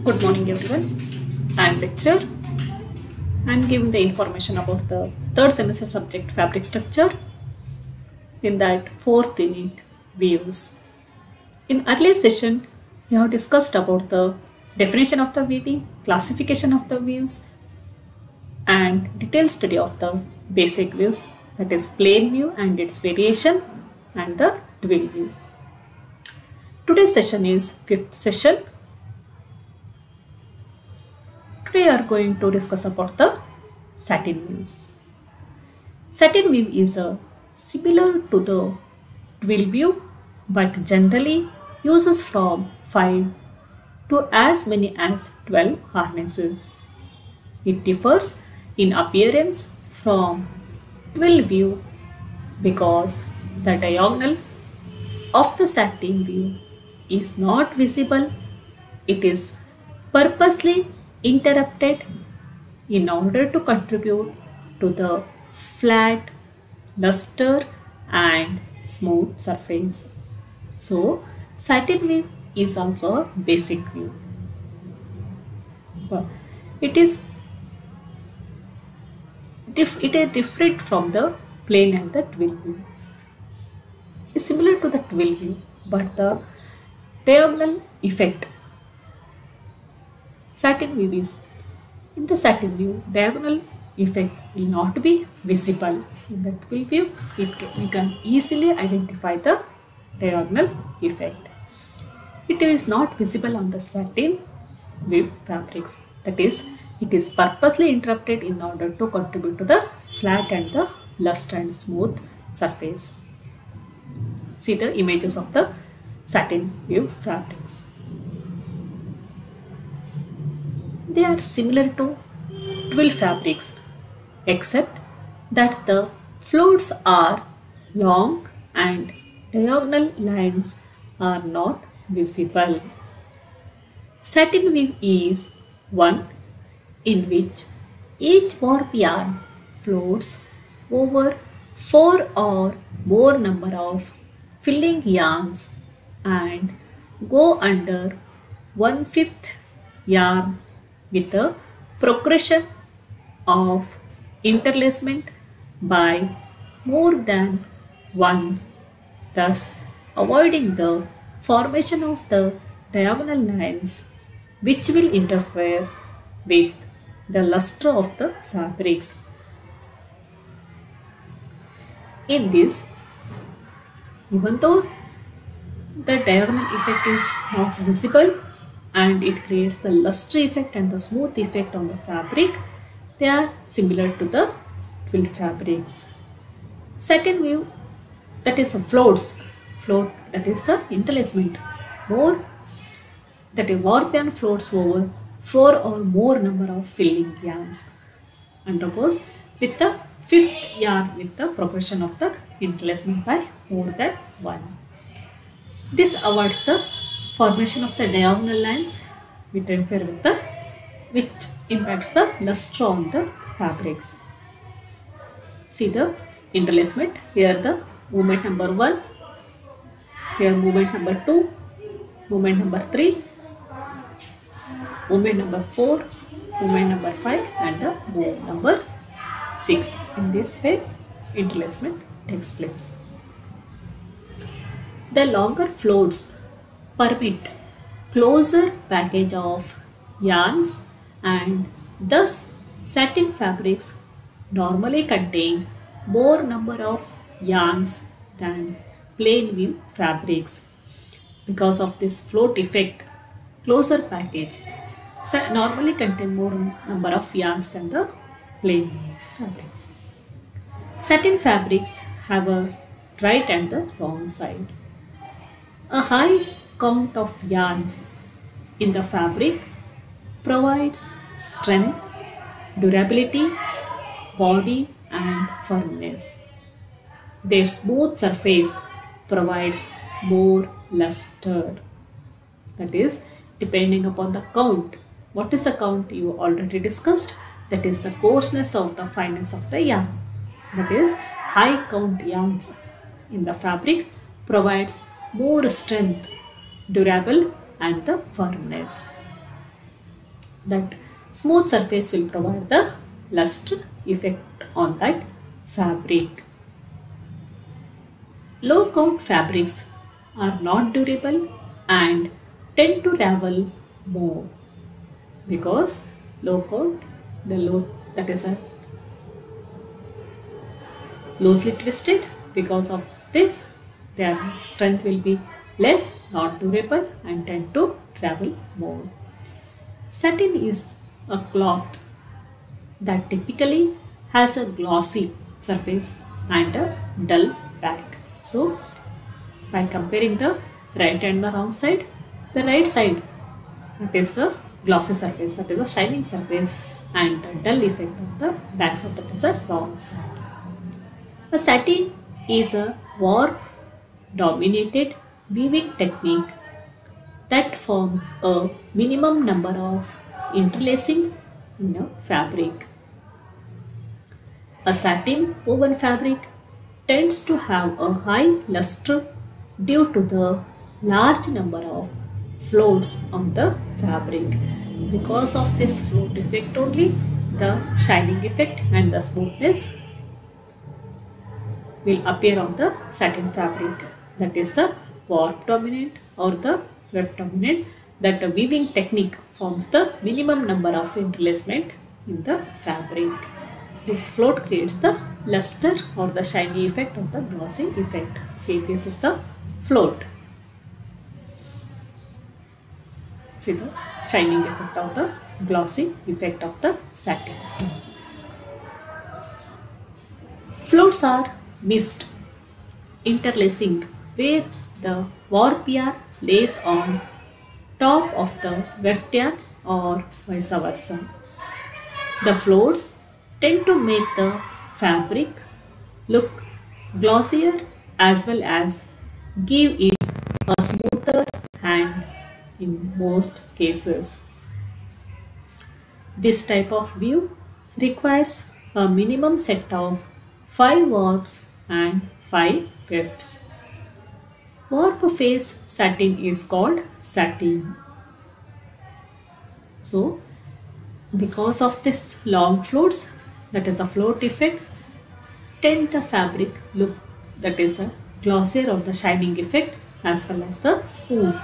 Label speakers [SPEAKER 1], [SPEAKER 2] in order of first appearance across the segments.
[SPEAKER 1] Good morning everyone. I am lecturer. I am giving the information about the third semester subject fabric structure. In that fourth unit views. In earlier session we have discussed about the definition of the weaving, classification of the views and detailed study of the basic views, that is plain view and its variation and the twill view. Today's session is fifth session. Today we are going to discuss about the satin views. Satin view is similar to the twill view but generally uses from 5 to as many as 12 harnesses. It differs in appearance from twill view because the diagonal of the satin view is not visible. It is purposely interrupted in order to contribute to the flat, luster and smooth surface. So, satin view is also a basic view. But it is different from the plain and the twill view. It is similar to the twill view, but the diagonal effect. Satin view is, in the satin view, diagonal effect will not be visible. In the twill view, we can easily identify the diagonal effect. It is not visible on the satin weave fabrics. That is, it is purposely interrupted in order to contribute to the flat and the luster and smooth surface. See the images of the satin weave fabrics. They are similar to twill fabrics except that the floats are long and diagonal lines are not visible. Satin weave is one in which each warp yarn floats over 4 or more number of filling yarns and go under 1/5 yarn with a progression of interlacement by more than 1, thus avoiding the formation of the diagonal lines which will interfere with the luster of the fabrics. In this, even though the diagonal effect is not visible and it creates the luster effect and the smooth effect on the fabric, they are similar to the twill fabrics. Satin view, that is a float, that is the interlacement, more that a warp yarn floats over 4 or more number of filling yarns and goes with the 5th yarn with the progression of the interlacement by more than 1. This avoids the formation of the diagonal lines which interfere with the, which impacts the luster on the fabrics. See the interlacement, here the movement number 1, here movement number 2, movement number 3, movement number 4, movement number 5 and the movement number 6. In this way interlacement takes place. The longer floats permit closer package of yarns and thus satin fabrics normally contain more number of yarns than plain view fabrics. Because of this float effect, closer package normally contain more number of yarns than the plain view fabrics. Satin fabrics have a right and the wrong side. A high count of yarns in the fabric provides strength, durability, body and firmness. Their smooth surface provides more luster. That is, depending upon the count. What is the count? You already discussed. That is the coarseness of the fineness of the yarn. That is, high count yarns in the fabric provides more strength, durable and the firmness. that smooth surface will provide the luster effect on that fabric. Low count fabrics are not durable and tend to ravel more because low count, the low that is a loosely twisted. Because of this, their strength will be less, not durable, and tend to travel more. Satin is a cloth that typically has a glossy surface and a dull back. So, by comparing the right and the wrong side, the right side, that is the glossy surface, that is the shining surface, and the dull effect of the back side, that is the wrong side. A satin is a warp dominated weaving technique that forms a minimum number of interlacing in a fabric. A satin woven fabric tends to have a high luster due to the large number of floats on the fabric. Because of this float effect only, the shining effect and the smoothness will appear on the satin fabric. That is the warp dominant or the weft dominant, that the weaving technique forms the minimum number of interlacement in the fabric. This float creates the luster or the shiny effect or the glossy effect. See, this is the float. See the shining effect of the glossy effect of the satin. Floats are mixed interlacing where the warp yarn lays on top of the weft yarn or vice versa. The floats tend to make the fabric look glossier as well as give it a smoother hand in most cases. This type of view requires a minimum set of 5 warps and 5 wefts. Warp face satin is called satin. So, because of this long floats, that is the float effects, tend the fabric look, that is a glossier or the shining effect as well as the smooth.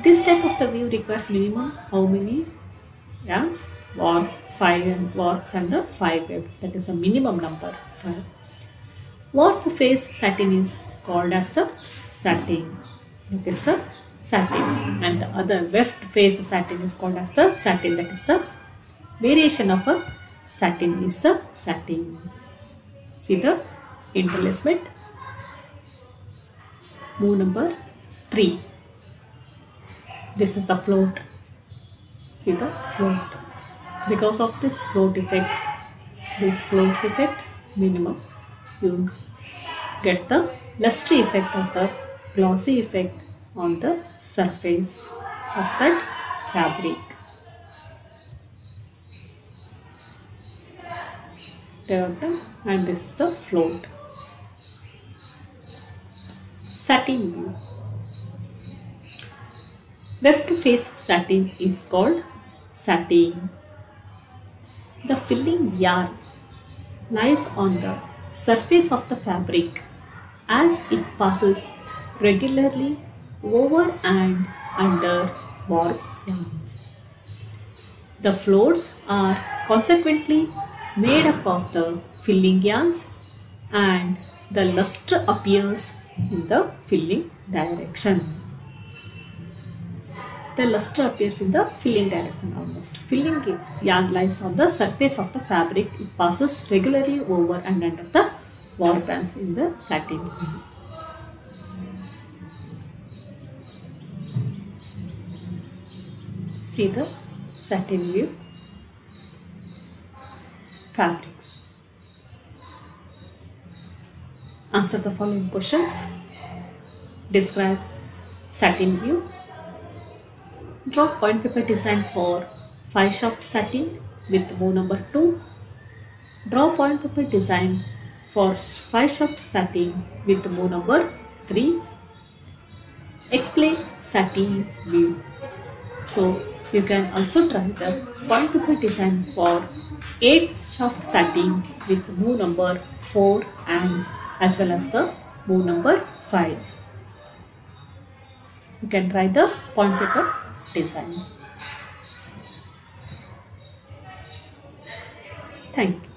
[SPEAKER 1] This type of the view requires minimum how many yarns? Warp, 5 and warps and the 5 weft, that is a minimum number 5. Warp face satin is called as the satin, that is the satin, and the other weft face satin is called as the satin, that is the variation of a satin is the satin. See the interlacement. Move number 3. This is the float. See the float. Because of this float effect, this floats effect minimum, you get the lustre effect of the glossy effect on the surface of that fabric. And this is the float. Satin view. Weft face satin is called satin. The filling yarn lies on the surface of the fabric as it passes regularly over and under warp yarns. The floats are consequently made up of the filling yarns and the lustre appears in the filling direction. The lustre appears in the filling direction almost. Filling yarn lies on the surface of the fabric. It passes regularly over and under the warp bands in the satin. See the satin view. Fabrics. Answer the following questions. Describe satin view. Draw point paper design for 5 shaft satin with row number 2. Draw point paper design for 5 shaft satin with row number 3. Explain satin view. So You can also try the point paper design for 8 shaft satin with move number 4 and as well as the move number 5. You can try the point paper designs. Thank you.